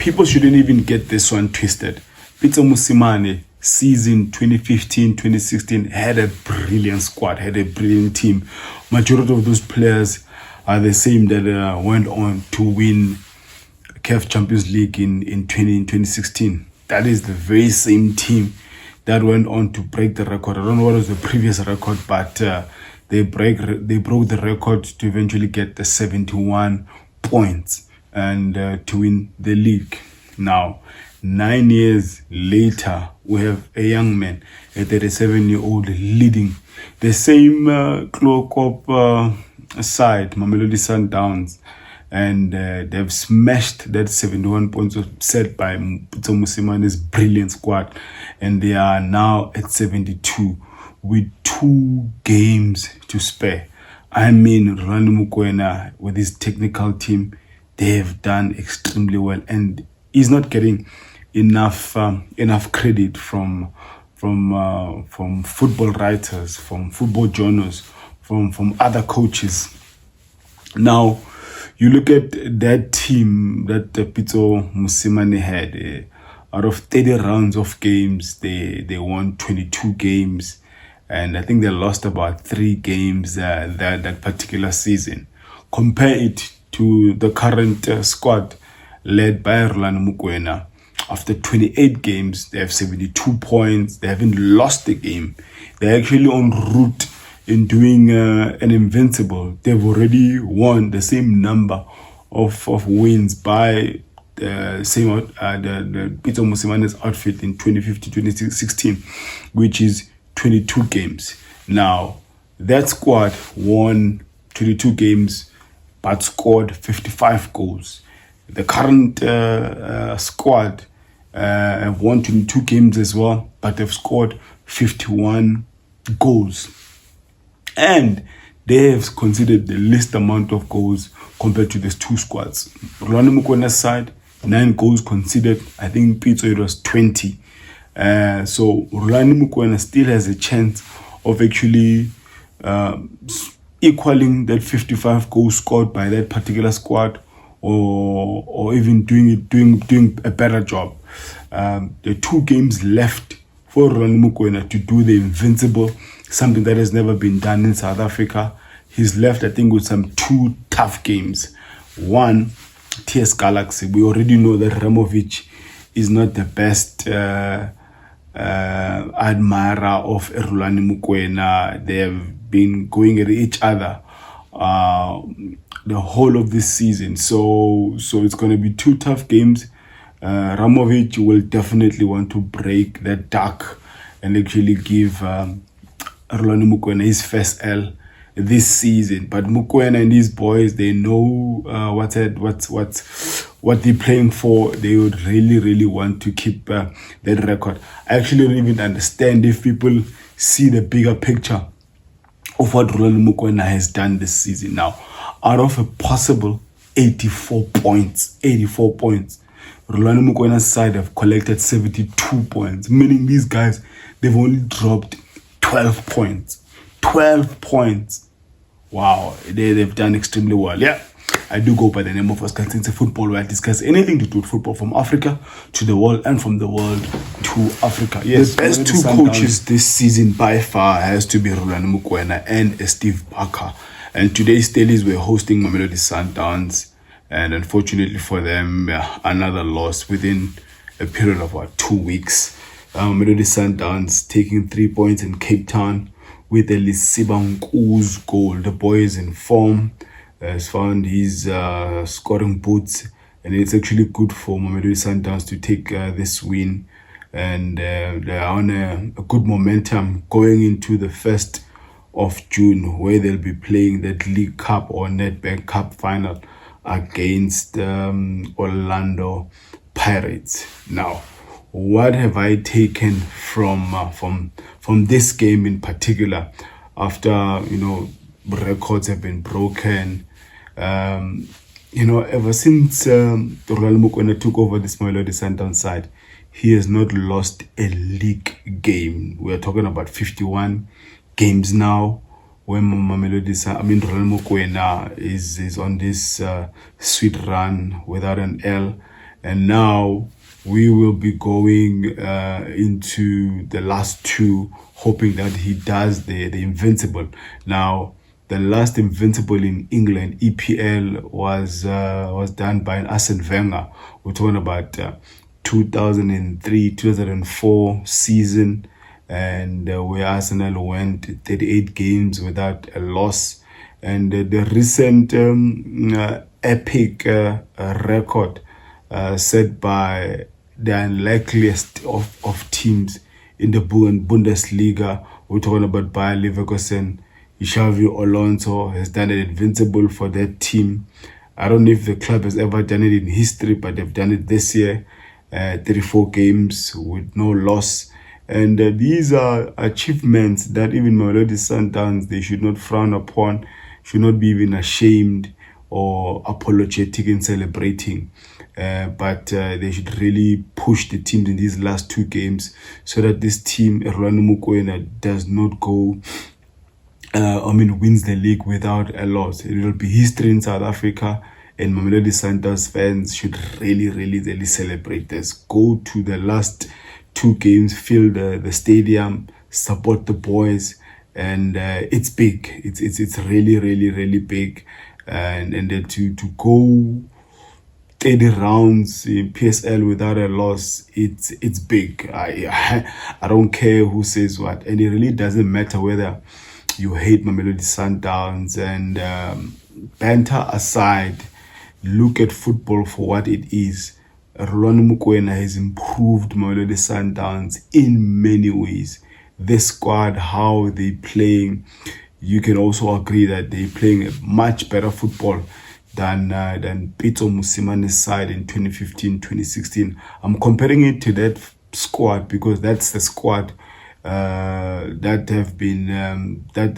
people shouldn't even get this one twisted. Peter Musimane, season 2015-2016, had a brilliant squad, had a brilliant team. Majority of those players are the same that went on to win CAF Champions League in 2016. That is the very same team that went on to break the record. I don't know what was the previous record, but they broke the record to eventually get the 71 points and to win the league. Now, 9 years later, we have a young man, a 37-year-old, leading the same Klokop side, Mamelodi Sundowns, and they've smashed that 71 points set by Peter Musimane's brilliant squad, and they are now at 72 with 2 games to spare. I mean, Rolando Mokwena, with his technical team, they have done extremely well, and he's not getting enough credit from football writers, from football journals, from other coaches. Now, you look at that team that Peter Musimane had. Out of 30 rounds of games, they won 22 games, and I think they lost about 3 games that particular season. Compare it to the current squad led by Rolando Mokwena. After 28 games, they have 72 points. They haven't lost a game. They're actually en route in doing an invincible. They've already won the same number of wins by the Peter Musimane's outfit in 2015-2016, which is 22 games. Now, that squad won 22 games but scored 55 goals. The current squad have won 22 games as well, but they've scored 51 goals. And they have conceded the least amount of goals compared to these 2 squads. Rolando Mokwena's side, 9 goals conceded. I think Peter, it was 20. So Rolando Mokwena still has a chance of actually equaling that 55 goals scored by that particular squad, or even doing a better job. The 2 games left for Rolando Mokwena to do the invincible, something that has never been done in South Africa. He's left, I think, with some 2 tough games. One, TS Galaxy. We already know that Ramovic is not the best admirer of Rolando Mokwena. They have been going at each other the whole of this season. So it's going to be 2 tough games. Ramovic will definitely want to break that duck and actually give Rolando Mokwena his first L this season. But Mokwena and his boys, they know what they're playing for. They would really want to keep that record. I actually don't even understand if people see the bigger picture of what Rolando Mokwena has done this season. Now, out of a possible 84 points, Rolando Mokwena's side have collected 72 points, meaning these guys, they've only dropped 12 points. 12 points. Wow, they've done extremely well. Yeah, I do go by the name of Oscar Ntsinzi Football, where I discuss anything to do with football from Africa to the world and from the world to Africa. Yes, the best 2 coaches this season by far has to be Rolando Mokwena and Steve Barker. And today's Stellies were hosting Mamelodi Sundowns, and unfortunately for them, another loss within a period of 2 weeks. Mamelodi Sundowns taking 3 points in Cape Town with a Lisibanku's goal. The boy is in form, has found his scoring boots, and it's actually good for Mamelodi Sundowns to take this win, and they're on a good momentum going into the 1st of June, where they'll be playing that League Cup or Nedbank Cup final against Orlando Pirates. Now, what have I taken from this game in particular? After records have been broken, ever since Rolando Mokwena took over this Mamelodi Sundowns side, he has not lost a league game. We are talking about 51 games now, when Rolando Mokwena is on this sweet run without an L. And now we will be going into the last two, hoping that he does the invincible. Now, the last invincible in England, EPL, was done by an Arsene Wenger. We're talking about 2003-2004 season, and where Arsenal went 38 games without a loss. And the recent epic record set by the unlikeliest of teams in the Bundesliga. We're talking about Bayer Leverkusen. Xavi Alonso has done an invincible for that team. I don't know if the club has ever done it in history, but they've done it this year. 34 games with no loss. And these are achievements that even Mamelodi Sundowns, they should not frown upon, should not be even ashamed or apologetic in celebrating. But they should really push the teams in these last two games so that this team, Mokwena, does not go, wins the league without a loss. It will be history in South Africa, and Mamelodi Sundowns fans should really celebrate this. Go to the last two games, fill the stadium, support the boys, and it's big. It's really big, and to go 30 rounds in PSL without a loss, it's big. I don't care who says what, and it really doesn't matter whether you hate Mamelodi Sundowns. And banter aside, look at football for what it is. Mokwena has improved Mamelodi Sundowns in many ways. The squad, how they playing, you can also agree that they're playing a much better football than Pitso Musimane's side in 2015-2016. I'm comparing it to that squad because that's the squad that have been that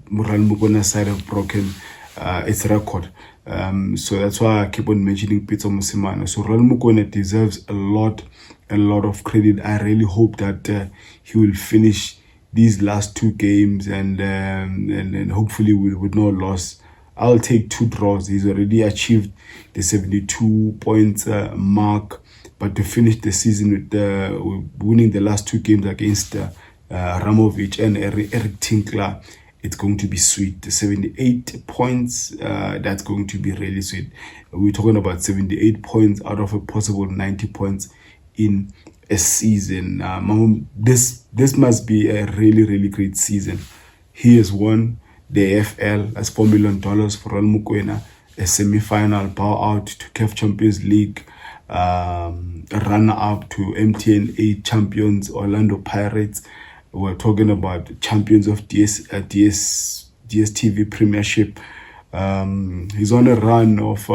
Mokwena side have broken its record. So that's why I keep on mentioning Pitso Mosimane. So Mokwena deserves a lot of credit. I really hope that he will finish these last two games and hopefully with no loss. I'll take 2 draws. He's already achieved the 72 points mark, but to finish the season with winning the last 2 games against Ramovic and Eric Tinkler, it's going to be sweet. The 78 points, that's going to be really sweet. We're talking about 78 points out of a possible 90 points in a season. This must be a really great season. He has won the FL, that's $4 million for Mokwena, a semi-final bow out to CAF Champions League, runner-up to MTN 8 champions Orlando Pirates. We're talking about champions of DSTV Premiership. He's on a run of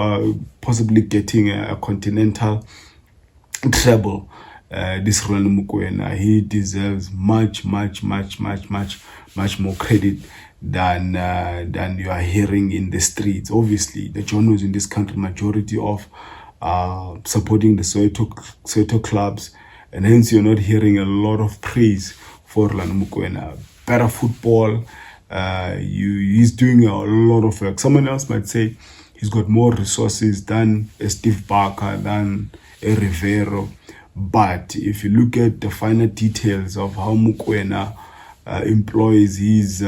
possibly getting a continental treble. This Ronald Mokwena, he deserves much more credit than you are hearing in the streets. Obviously, the journalists in this country, majority of supporting the Soweto clubs, and hence you're not hearing a lot of praise for Ronald Mokwena. Better football. He's doing a lot of work. Someone else might say he's got more resources than a Steve Barker, than a Rivero. But if you look at the finer details of how Mokwena employs his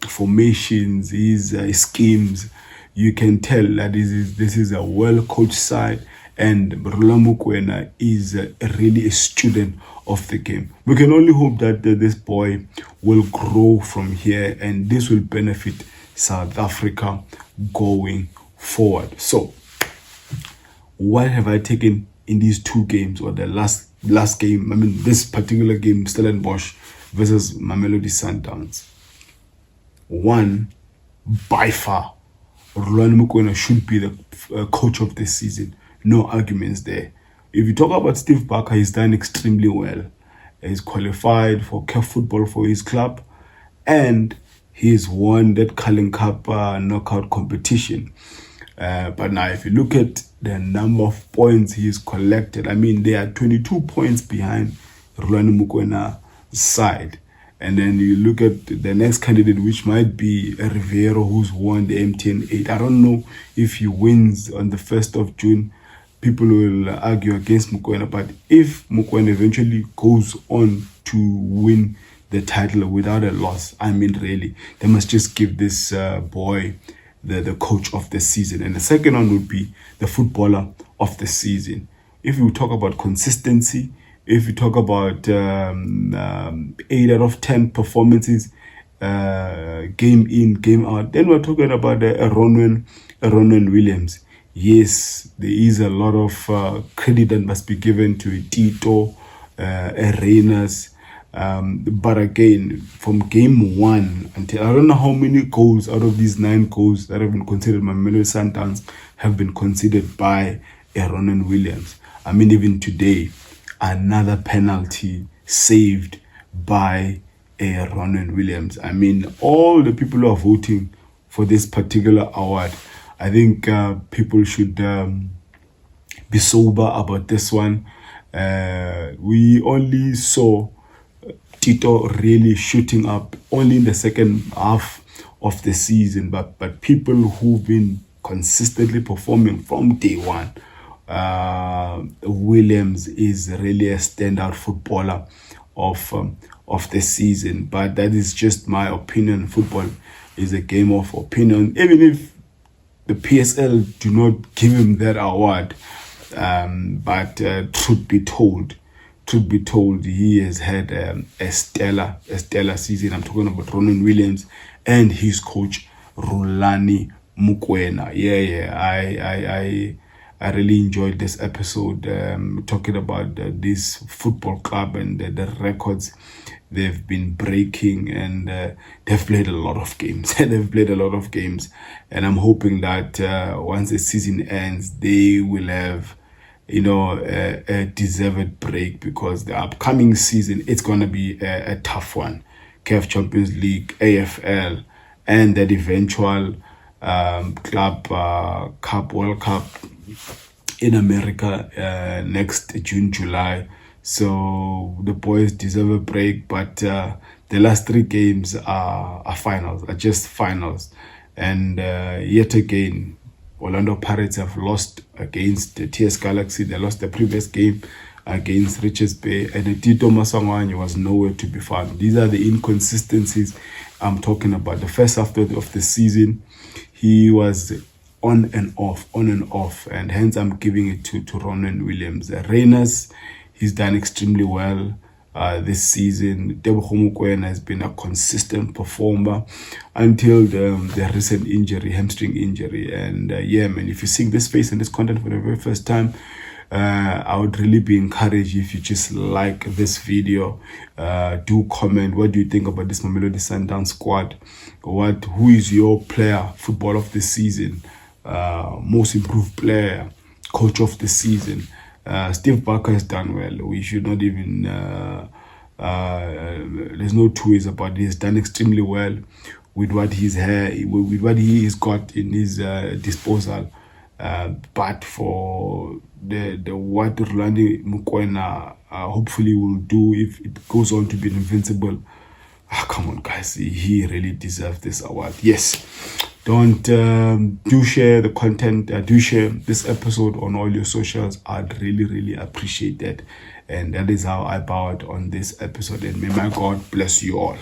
formations, his schemes, you can tell that this is a well-coached side, and Mokwena is really a student of the game. We can only hope that this boy will grow from here, and this will benefit South Africa going forward. So, what have I taken in these 2 games, or the last game? I mean, this particular game, Stellenbosch versus Mamelodi Sundowns. 1, by far, Rolando Mokwena should be the coach of this season. No arguments there. If you talk about Steve Barker, he's done extremely well. He's qualified for CAF football for his club, and he's won that Cullen Cup knockout competition. But now, if you look at the number of points he's collected, I mean, they are 22 points behind Rolando Mokwena's side. And then you look at the next candidate, which might be Rivero, who's won the MTN 8. I don't know if he wins on the 1st of June. people will argue against Mokwena, but if Mokwena eventually goes on to win the title without a loss, I mean, really, they must just give this boy the coach of the season. And the second one would be the footballer of the season. If we talk about consistency, if we talk about 8 out of 10 performances, game in, game out, then we're talking about Ronwen Williams. Yes, there is a lot of credit that must be given to Tito, Arenas. But again, from game one until I don't know how many goals out of these 9 goals that have been considered by Mamelodi Sundowns have been considered by Ronwen Williams. I mean, even today, another penalty saved by Ronwen Williams. I mean, all the people who are voting for this particular award, I think people should be sober about this one. We only saw Tito really shooting up only in the second half of the season, but people who've been consistently performing from day one, Williams is really a standout footballer of the season. But that is just my opinion. Football is a game of opinion. Even if the PSL do not give him that award, but truth be told, he has had a stellar season. I'm talking about Ronwen Williams and his coach Rulani Mokwena. I really enjoyed this episode, talking about this football club and the records they've been breaking, and they've played a lot of games. And I'm hoping that once the season ends, they will have, a deserved break, because the upcoming season, it's going to be a tough one. CAF Champions League, AFL, and that eventual Club Cup, World Cup in America next June, July. So the boys deserve a break, but the last 3 games are just finals. And yet again, Orlando Pirates have lost against the TS Galaxy. They lost the previous game against Richards Bay, and Tito Masangwanya was nowhere to be found. These are the inconsistencies I'm talking about. The first half of the season, he was on and off, and hence I'm giving it to Ronwen Williams. Reyners, he's done extremely well this season. Mokwena has been a consistent performer until the recent injury, hamstring injury. And man, if you're seeing this face and this content for the very first time, I would really be encouraged if you just like this video. Do comment, what do you think about this Mamelodi Sundowns squad? Who is your player, football of the season, most improved player, coach of the season? Steve Barker has done well. We should not even there's no two ways about it. He's done extremely well with what he has got in his disposal. But for the what Rulani Mokwena hopefully will do if it goes on to be an invincible, come on guys, he really deserves this award. Yes, don't do share the content, do share this episode on all your socials. I'd really appreciate that. And that is how I bow out on this episode, and may my God bless you all.